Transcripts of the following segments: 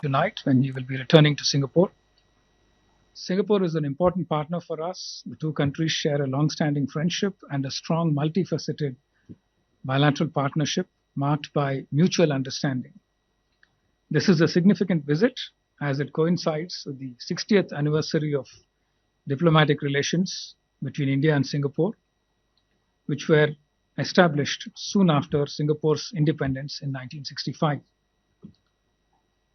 tonight when he will be returning to Singapore. Singapore is an important partner for us. The two countries share a long-standing friendship and a strong, multifaceted bilateral partnership marked by mutual understanding. This is a significant visit as it coincides with the 60th anniversary of diplomatic relations between India and Singapore, which were established soon after Singapore's independence in 1965.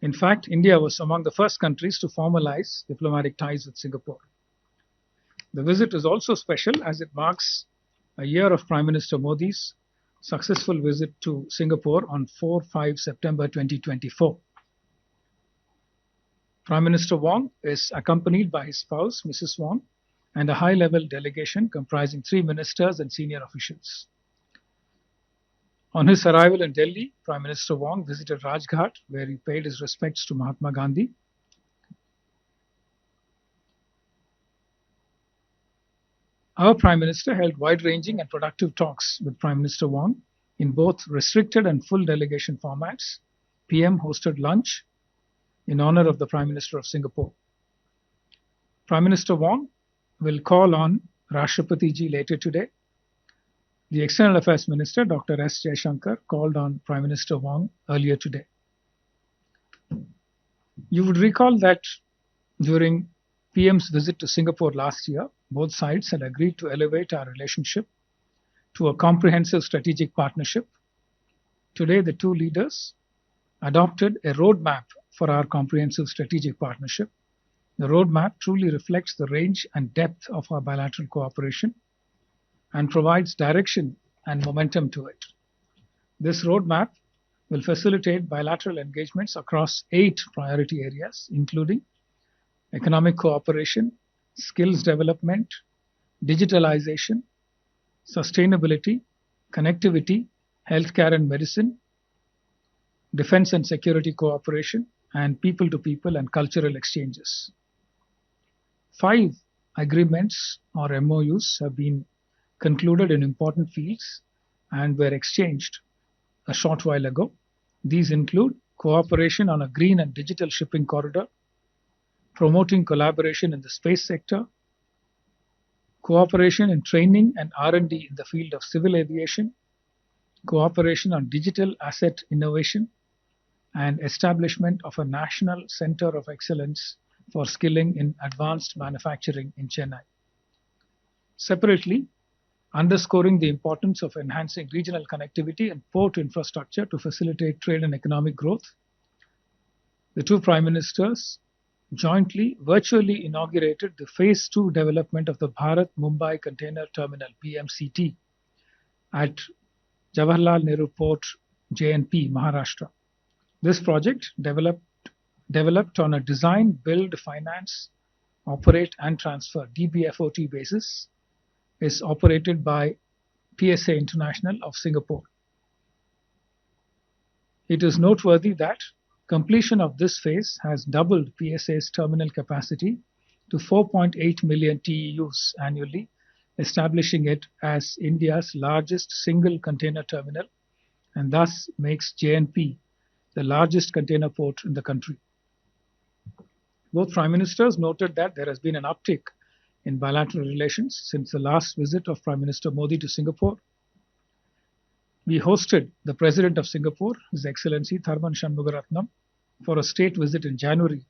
In fact, India was among the first countries to formalize diplomatic ties with Singapore. The visit is also special as it marks a year of Prime Minister Modi's successful visit to Singapore on 4-5 September 2024. Prime Minister Wong is accompanied by his spouse, Mrs. Wong, and a high-level delegation comprising 3 ministers and senior officials. On his arrival in Delhi, Prime Minister Wong visited Rajghat, where he paid his respects to Mahatma Gandhi. Our Prime Minister held wide-ranging and productive talks with Prime Minister Wong in both restricted and full delegation formats. PM hosted lunch in honor of the Prime Minister of Singapore. Prime Minister Wong will call on Rashtrapati Ji later today. The External Affairs Minister, Dr. S. Jaishankar, called on Prime Minister Wong earlier today. You would recall that during PM's visit to Singapore last year, both sides had agreed to elevate our relationship to a comprehensive strategic partnership. Today, the two leaders adopted a roadmap for our comprehensive strategic partnership. The roadmap truly reflects the range and depth of our bilateral cooperation and provides direction and momentum to it. This roadmap will facilitate bilateral engagements across 8 priority areas, including economic cooperation, skills development, digitalization, sustainability, connectivity, healthcare and medicine, defense and security cooperation, and people-to-people and cultural exchanges. 5 agreements or MOUs have been concluded in important fields and were exchanged a short while ago. These include cooperation on a green and digital shipping corridor, promoting collaboration in the space sector, cooperation in training and R&D in the field of civil aviation, cooperation on digital asset innovation, and establishment of a national center of excellence for skilling in advanced manufacturing in Chennai. Separately, underscoring the importance of enhancing regional connectivity and port infrastructure to facilitate trade and economic growth, the two prime ministers jointly virtually inaugurated the Phase 2 development of the Bharat Mumbai Container Terminal (BMCT) at Jawaharlal Nehru Port, JNP, Maharashtra. This project, developed on a design, build, finance, operate and transfer (DBFOT) basis, is operated by PSA International of Singapore. It is noteworthy that completion of this phase has doubled PSA's terminal capacity to 4.8 million TEUs annually, establishing it as India's largest single container terminal and thus makes JNP the largest container port in the country. Both prime ministers noted that there has been an uptick in bilateral relations since the last visit of Prime Minister Modi to Singapore. We hosted the President of Singapore, His Excellency Tharman Shanmugaratnam, for a state visit in January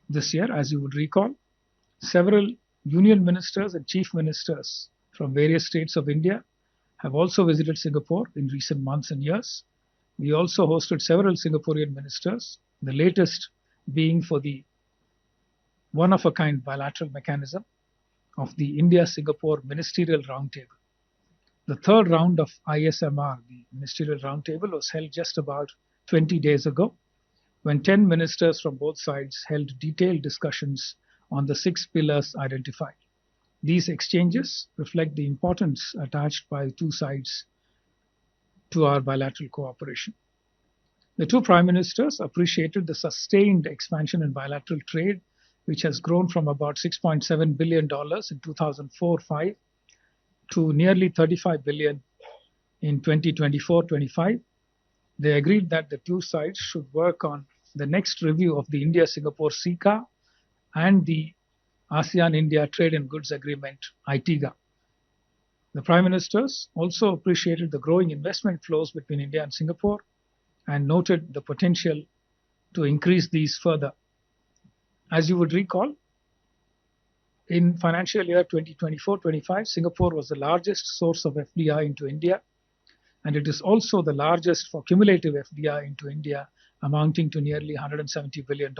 this year. As you would recall, several union ministers and chief ministers from various states of India have also visited Singapore in recent months and years. We also hosted several Singaporean ministers, the latest being for the one-of-a-kind bilateral mechanism of the India-Singapore Ministerial Roundtable. The third round of ISMR, the Ministerial Roundtable, was held just about 20 days ago, when 10 ministers from both sides held detailed discussions on the 6 pillars identified. These exchanges reflect the importance attached by two sides to our bilateral cooperation. The two prime ministers appreciated the sustained expansion in bilateral trade, which has grown from about $6.7 billion in 2004-05 to nearly $35 billion in 2024-25. They agreed that the two sides should work on the next review of the India-Singapore SICA and the ASEAN-India Trade and Goods Agreement, ITIGA. The Prime Ministers also appreciated the growing investment flows between India and Singapore and noted the potential to increase these further. As you would recall, in financial year 2024-25, Singapore was the largest source of FDI into India, and it is also the largest for cumulative FDI into India, amounting to nearly $170 billion.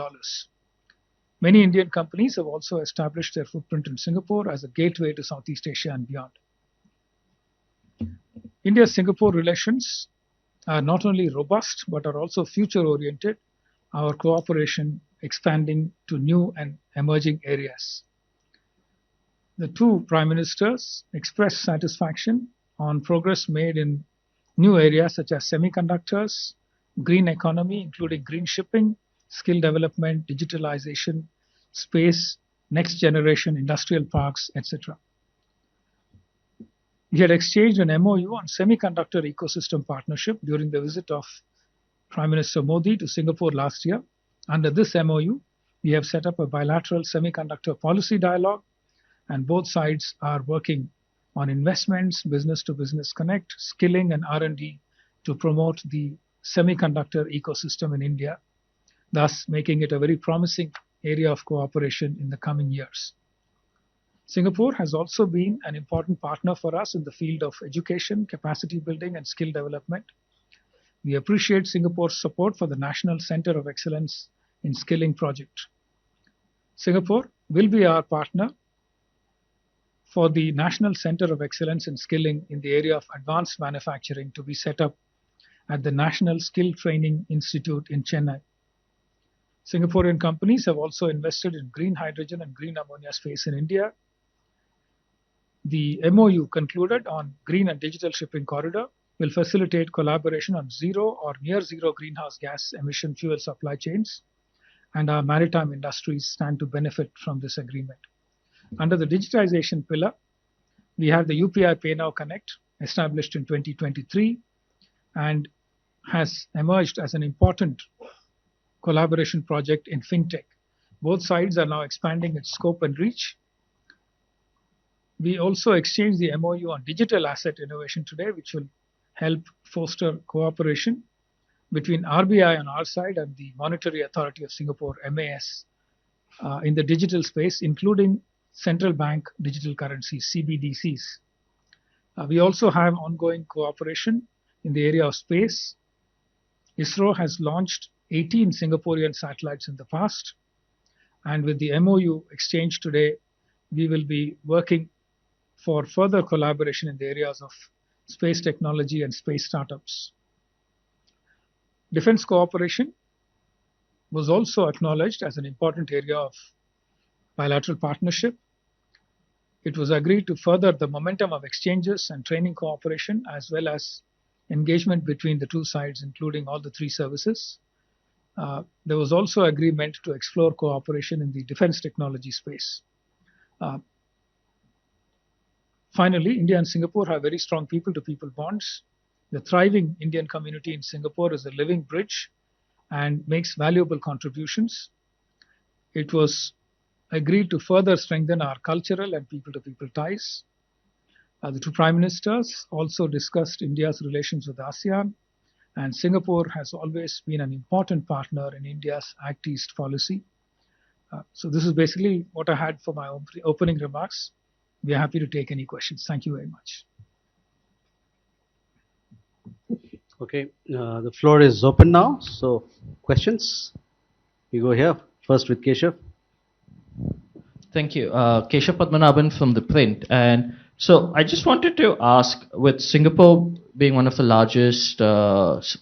Many Indian companies have also established their footprint in Singapore as a gateway to Southeast Asia and beyond. India-Singapore relations are not only robust but are also future-oriented, our cooperation expanding to new and emerging areas. The two Prime Ministers expressed satisfaction on progress made in new areas such as semiconductors, green economy, including green shipping, skill development, digitalization, space, next generation industrial parks, etc. We had exchanged an MOU on semiconductor ecosystem partnership during the visit of Prime Minister Modi to Singapore last year. Under this MOU, we have set up a bilateral semiconductor policy dialogue, and both sides are working on investments, business-to-business connect, skilling, and R&D to promote the semiconductor ecosystem in India, thus making it a very promising area of cooperation in the coming years. Singapore has also been an important partner for us in the field of education, capacity building, and skill development. We appreciate Singapore's support for the National Center of Excellence in Skilling project. Singapore will be our partner for the National Center of Excellence in Skilling in the area of advanced manufacturing to be set up at the National Skill Training Institute in Chennai. Singaporean companies have also invested in green hydrogen and green ammonia space in India. The MOU concluded on green and digital shipping corridor will facilitate collaboration on zero or near zero greenhouse gas emission fuel supply chains, and our maritime industries stand to benefit from this agreement. Under the digitization pillar, we have the UPI Pay Now Connect, established in 2023, and has emerged as an important collaboration project in fintech. Both sides are now expanding its scope and reach. We also exchanged the MOU on digital asset innovation today, which will help foster cooperation between RBI on our side and the Monetary Authority of Singapore, MAS, in the digital space, including central bank digital currencies, CBDCs. We also have ongoing cooperation in the area of space. ISRO has launched 18 Singaporean satellites in the past, and with the MOU exchange today, we will be working for further collaboration in the areas of space technology and space startups. Defense cooperation was also acknowledged as an important area of bilateral partnership. It was agreed to further the momentum of exchanges and training cooperation, as well as engagement between the two sides, including all the three services. There was also agreement to explore cooperation in the defense technology space. Finally, India and Singapore have very strong people-to-people bonds. The thriving Indian community in Singapore is a living bridge and makes valuable contributions. It was agreed to further strengthen our cultural and people-to-people ties. The two prime ministers also discussed India's relations with ASEAN, and Singapore has always been an important partner in India's Act East policy. So this is basically what I had for my opening remarks. We are happy to take any questions. Thank you very much. Okay, the floor is open now. So questions? You go here first with Keshav. Thank you. Keshav Padmanabhan from ThePrint. And so I just wanted to ask, with Singapore being one of the largest funders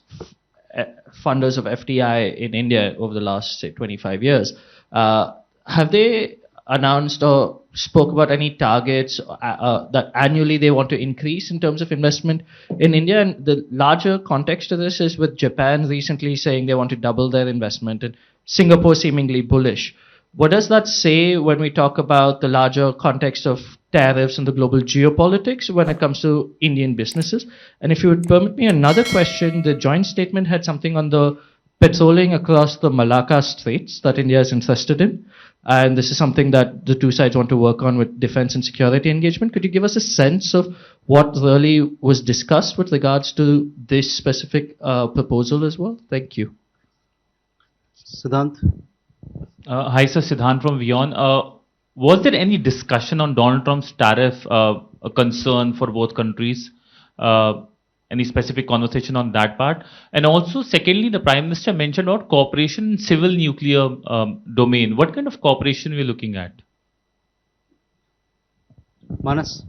of FDI in India over the last, say, 25 years, have they announced or spoke about any targets that annually they want to increase in terms of investment in India? And the larger context to this is with Japan recently saying they want to double their investment and Singapore seemingly bullish. What does that say when we talk about the larger context of tariffs and the global geopolitics when it comes to Indian businesses? And if you would permit me another question, the joint statement had something on the patrolling across the Malacca Straits that India is interested in. And this is something that the two sides want to work on with defense and security engagement. Could you give us a sense of what really was discussed with regards to this specific proposal as well? Thank you. Siddhant? Hi, sir. Siddhant from Vion. Was there any discussion on Donald Trump's tariff, a concern for both countries? Any specific conversation on that part? And also, secondly, the Prime Minister mentioned about cooperation in civil nuclear domain. What kind of cooperation are we looking at? Manas?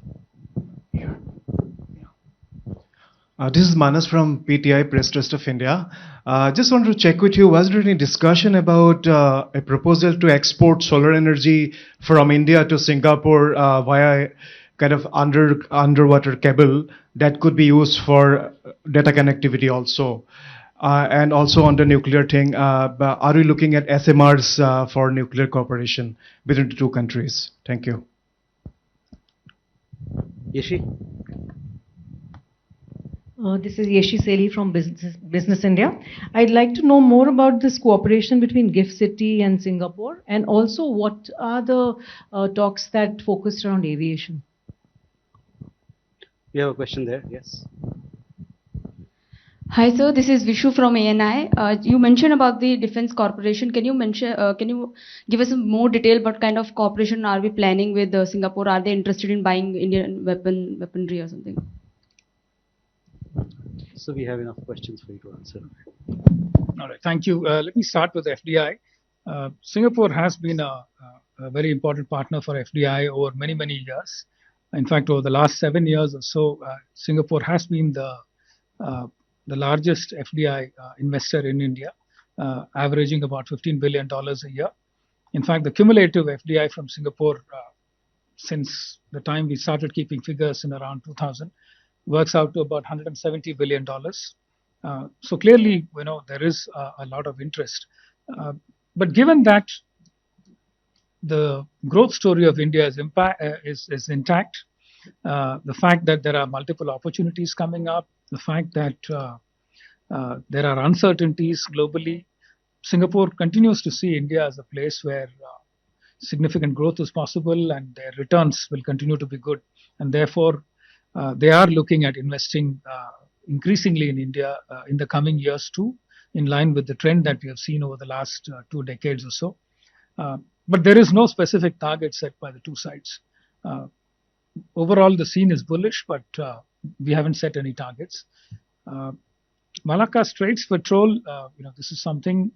This is Manas from PTI, Press Trust of India. Just wanted to check with you, was there any discussion about a proposal to export solar energy from India to Singapore via kind of underwater cable that could be used for data connectivity also? And also on the nuclear thing, are we looking at SMRs for nuclear cooperation between the two countries? Thank you. Yeshi? This is Yeshi Seli from Business India. I'd like to know more about this cooperation between GIFT City and Singapore, and also what are the talks that focused around aviation? You have a question there, yes. Hi sir, this is Vishu from ANI. You mentioned about the defense corporation. Can you give us some more detail what kind of cooperation are we planning with Singapore? Are they interested in buying Indian weaponry or something? So we have enough questions for you to answer. All right, thank you. Let me start with FDI. Singapore has been a very important partner for FDI over many, many years. In fact, over the last 7 years or so, Singapore has been the largest FDI investor in India, averaging about $15 billion a year. In fact, the cumulative FDI from Singapore since the time we started keeping figures in around 2000 works out to about $170 billion. So clearly, there is a lot of interest. But given that the growth story of India is intact, the fact that there are multiple opportunities coming up, the fact that there are uncertainties globally, Singapore continues to see India as a place where significant growth is possible and their returns will continue to be good. And therefore, they are looking at investing increasingly in India in the coming years too, in line with the trend that we have seen over the last 2 decades or so. But there is no specific target set by the two sides. Overall, the scene is bullish, but we haven't set any targets. Malacca Straits Patrol, this is something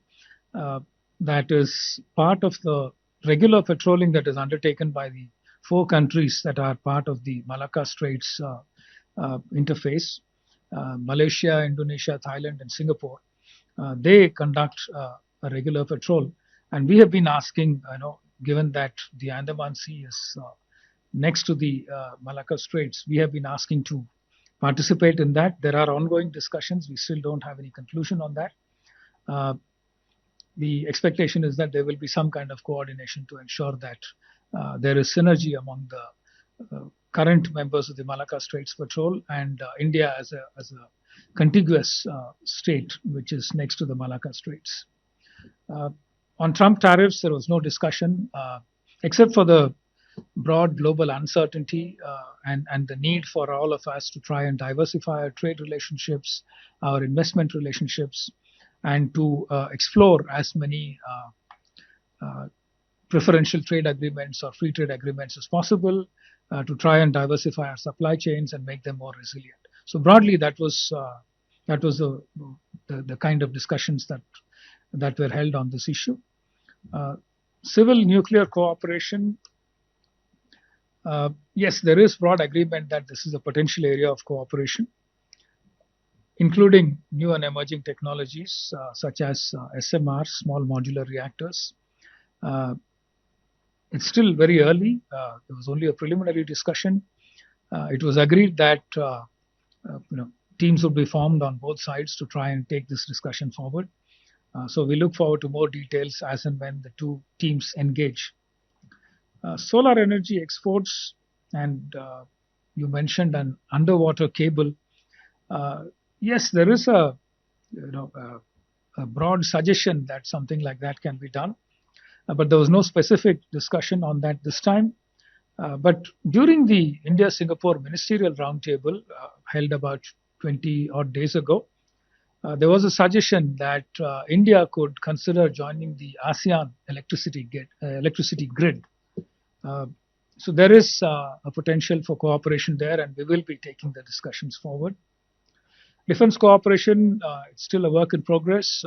that is part of the regular patrolling that is undertaken by the 4 countries that are part of the Malacca Straits interface, Malaysia, Indonesia, Thailand, and Singapore. They conduct a regular patrol. And we have been asking, given that the Andaman Sea is next to the Malacca Straits, we have been asking to participate in that. There are ongoing discussions. We still don't have any conclusion on that. The expectation is that there will be some kind of coordination to ensure that there is synergy among the current members of the Malacca Straits Patrol and India as a contiguous state which is next to the Malacca Straits. On Trump tariffs, there was no discussion except for the broad global uncertainty and the need for all of us to try and diversify our trade relationships, our investment relationships, and to explore as many preferential trade agreements or free trade agreements as possible to try and diversify our supply chains and make them more resilient. So broadly, that was the kind of discussions that were held on this issue. Civil nuclear cooperation, yes, there is broad agreement that this is a potential area of cooperation, including new and emerging technologies such as SMR, small modular reactors. It's still very early. There was only a preliminary discussion. It was agreed that teams would be formed on both sides to try and take this discussion forward. So we look forward to more details as and when the two teams engage. Solar energy exports, and you mentioned an underwater cable. Yes, there is a a broad suggestion that something like that can be done, but there was no specific discussion on that this time. But during the India-Singapore Ministerial Roundtable held about 20 odd days ago, there was a suggestion that India could consider joining the ASEAN electricity grid. So there is a potential for cooperation there, and we will be taking the discussions forward. Defense cooperation, it's still a work in progress.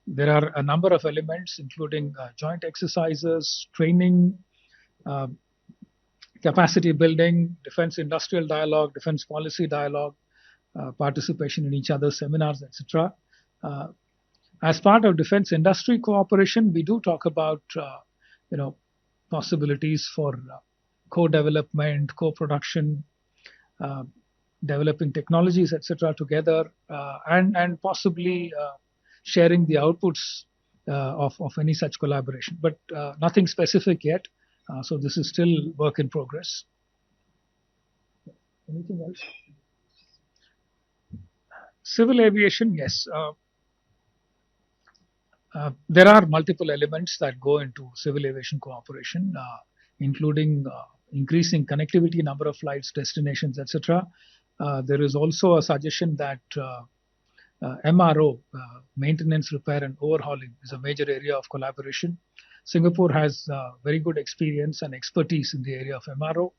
There are a number of elements, including joint exercises, training, capacity building, defense industrial dialogue, defense policy dialogue, participation in each other's seminars, etc. As part of defense industry cooperation, we do talk about possibilities for co-development, co-production, developing technologies, etc. together, and possibly sharing the outputs of any such collaboration. But nothing specific yet. So this is still work in progress. Anything else? Civil aviation, yes. There are multiple elements that go into civil aviation cooperation, including increasing connectivity, number of flights, destinations, etc. There is also a suggestion that MRO, maintenance, repair, and overhauling, is a major area of collaboration. Singapore has very good experience and expertise in the area of MRO.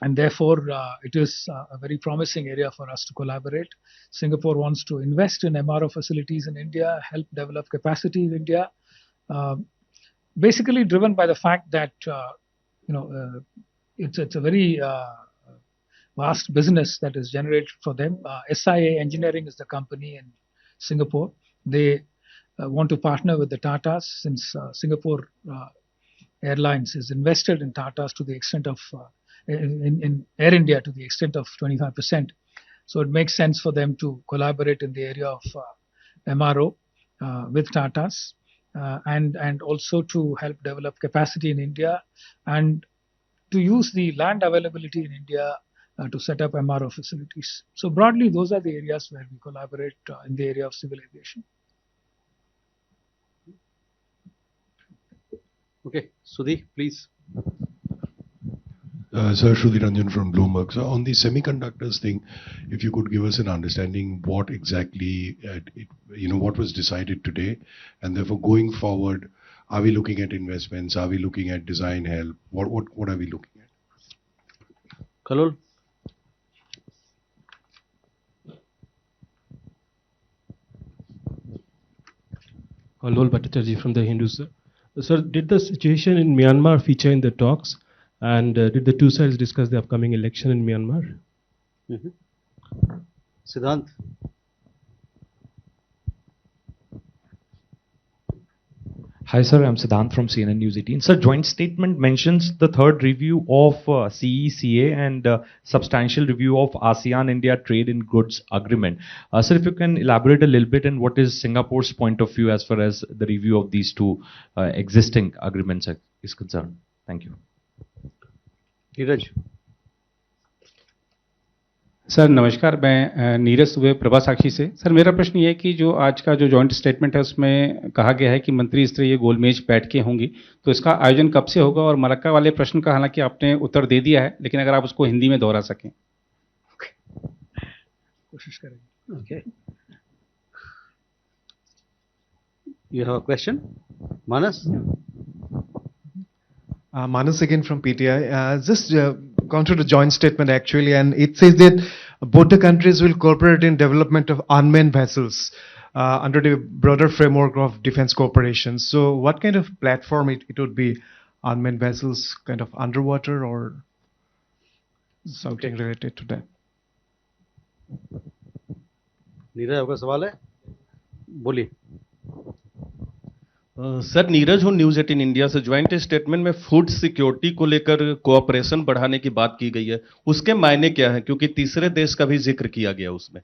And therefore, it is a very promising area for us to collaborate. Singapore wants to invest in MRO facilities in India, help develop capacity in India, basically driven by the fact that it's a very vast business that is generated for them. SIA Engineering is the company in Singapore. They want to partner with the Tatas, since Singapore Airlines is invested in Tatas to the extent of in Air India to the extent of 25%. So it makes sense for them to collaborate in the area of MRO with Tatas, and also to help develop capacity in India, and to use the land availability in India to set up MRO facilities. So broadly, those are the areas where we collaborate in the area of civil aviation. Okay, Sudhi, please. Sir, Shruti Ranjan from Bloomberg. So on the semiconductors thing, if you could give us an understanding what exactly, what was decided today, and therefore going forward, are we looking at investments? Are we looking at design help? What are we looking at? Kalol? Kalol Bhattacharjee from the Hindu, sir. Sir, did the situation in Myanmar feature in the talks? And did the two sides discuss the upcoming election in Myanmar? Siddhant? Hi, sir. I'm Siddhant from CNN News 18. Sir, joint statement mentions the third review of CECA and substantial review of ASEAN-India Trade in Goods Agreement. Sir, if you can elaborate a little bit on what is Singapore's point of view as far as the review of these two existing agreements is concerned. Thank you. Neeraj sir नमस्कार, मैं नीरज सुबह प्रभा साक्षी से। Sir मेरा प्रश्न ये है कि जो आज का जो जॉइंट स्टेटमेंट है उसमें कहा गया है कि मंत्री स्तरीय गोलमेज बैठकें होंगी, तो इसका आयोजन कब से होगा? और मलक्का वाले प्रश्न का हालांकि आपने उत्तर दे दिया है, लेकिन अगर आप उसको हिंदी में दोहरा सकें। कोशिश करेंगे। Okay. You have a question? Manas? Manas again from PTI. Just gone through the joint statement actually, and it says that both the countries will cooperate in development of unmanned vessels under the broader framework of defense cooperation. So what kind of platform it would be? Unmanned vessels, kind of underwater, or something related to that? Neeraj आपका सवाल है, बोलिए। Sir Neeraj हूँ news 18 India से। Joint statement में food security को लेकर cooperation बढ़ाने की बात की गई है, उसके मायने क्या है? क्योंकि तीसरे देश का भी जिक्र किया गया उसमें।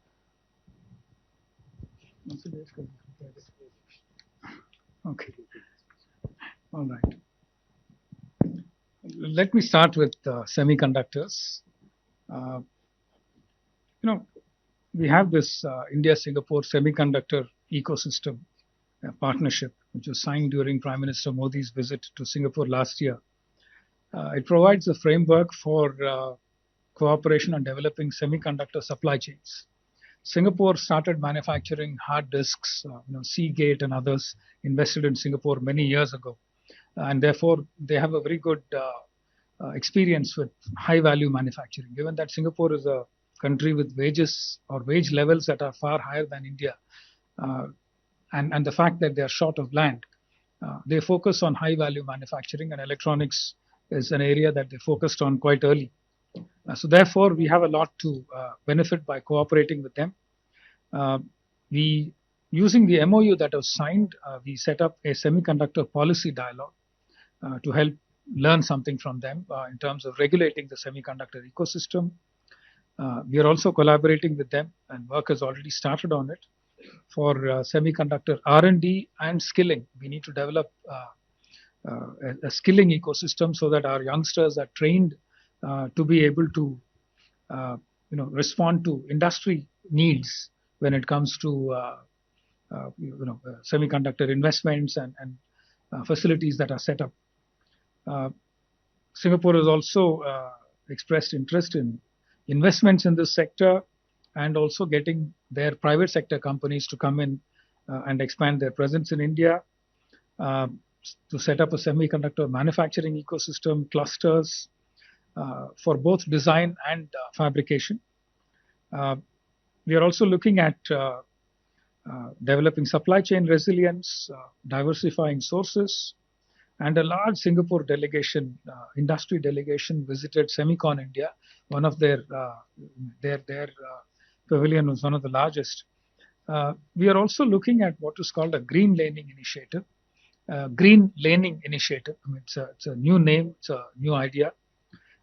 Okay. All right. Let me start with semiconductors. we have this India-Singapore semiconductor ecosystem partnership, which was signed during Prime Minister Modi's visit to Singapore last year. It provides a framework for cooperation on developing semiconductor supply chains. Singapore started manufacturing hard disks, Seagate and others invested in Singapore many years ago. And therefore, they have a very good experience with high value manufacturing. Given that Singapore is a country with wages or wage levels that are far higher than India, and the fact that they are short of land, they focus on high value manufacturing, and electronics is an area that they focused on quite early. So therefore, we have a lot to benefit by cooperating with them. Using the MOU that was signed, we set up a semiconductor policy dialogue to help learn something from them in terms of regulating the semiconductor ecosystem. We are also collaborating with them, and work has already started on it for semiconductor R&D and skilling. We need to develop a skilling ecosystem so that our youngsters are trained to be able to respond to industry needs when it comes to semiconductor investments and facilities that are set up. Singapore has also expressed interest in investments in this sector and also getting their private sector companies to come in and expand their presence in India, to set up a semiconductor manufacturing ecosystem, clusters for both design and fabrication. We are also looking at developing supply chain resilience, diversifying sources, and a large Singapore delegation, industry delegation, visited Semicon India. One of their pavilion was one of the largest. We are also looking at what is called a green laning initiative. Green laning initiative. I mean, it's a new name. It's a new idea.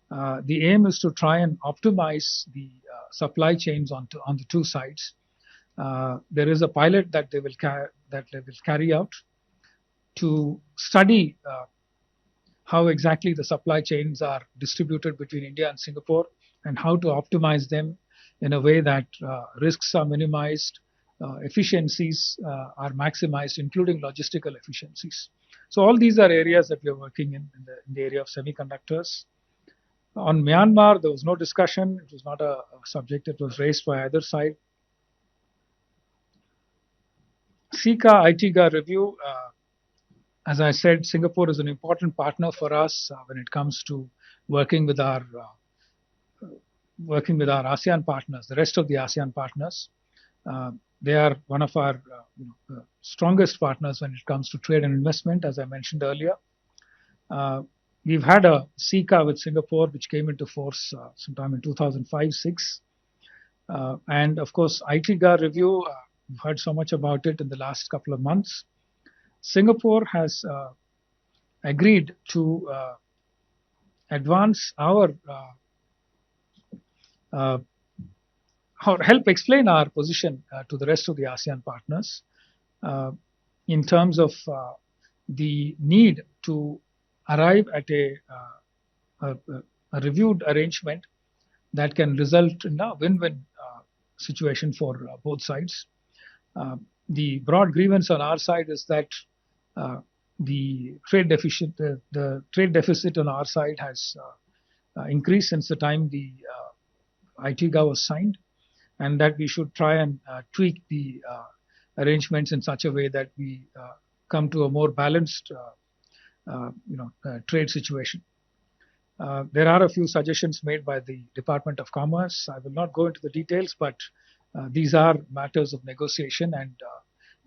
The aim is to try and optimize the supply chains on the two sides. There is a pilot that they will carry out to study how exactly the supply chains are distributed between India and Singapore, and how to optimize them in a way that risks are minimized, efficiencies are maximized, including logistical efficiencies. So all these are areas that we are working in the area of semiconductors. On Myanmar, there was no discussion. It was not a subject that was raised by either side. SICA ITGA review, as I said, Singapore is an important partner for us when it comes to working with our ASEAN partners, the rest of the ASEAN partners. They are one of our strongest partners when it comes to trade and investment, as I mentioned earlier. We've had a SICA with Singapore, which came into force sometime in 2005-06. And of course, ITGA review, we've heard so much about it in the last couple of months. Singapore has agreed to advance our help explain our position to the rest of the ASEAN partners in terms of the need to arrive at a reviewed arrangement that can result in a win-win situation for both sides. The broad grievance on our side is that the trade deficit on our side has increased since the time the ITGA was signed, and that we should try and tweak the arrangements in such a way that we come to a more balanced trade situation. There are a few suggestions made by the Department of Commerce. I will not go into the details, but these are matters of negotiation, and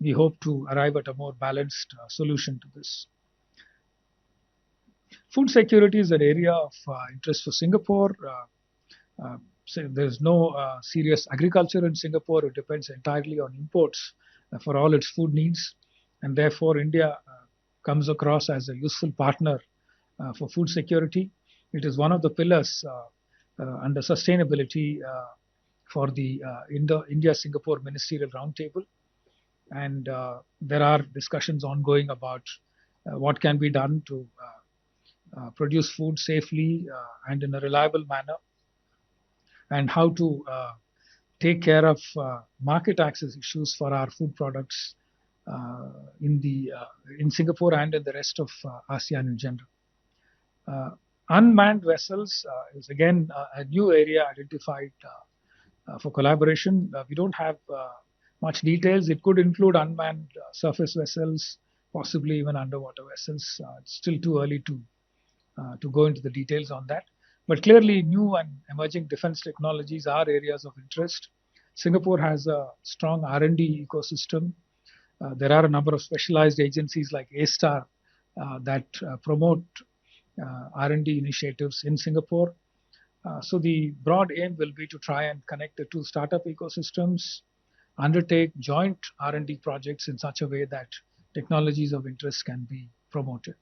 we hope to arrive at a more balanced solution to this. Food security is an area of interest for Singapore. So there's no serious agriculture in Singapore. It depends entirely on imports for all its food needs, and therefore India comes across as a useful partner for food security. It is one of the pillars under sustainability for the India-Singapore Ministerial Roundtable, and there are discussions ongoing about what can be done to produce food safely and in a reliable manner, and how to take care of market access issues for our food products in Singapore and in the rest of ASEAN in general. Unmanned vessels is again a new area identified for collaboration. We don't have much details. It could include unmanned surface vessels, possibly even underwater vessels. It's still too early to go into the details on that. But clearly, new and emerging defense technologies are areas of interest. Singapore has a strong R&D ecosystem. There are a number of specialized agencies like A-STAR that promote R&D initiatives in Singapore. So the broad aim will be to try and connect the two startup ecosystems, undertake joint R&D projects in such a way that technologies of interest can be promoted.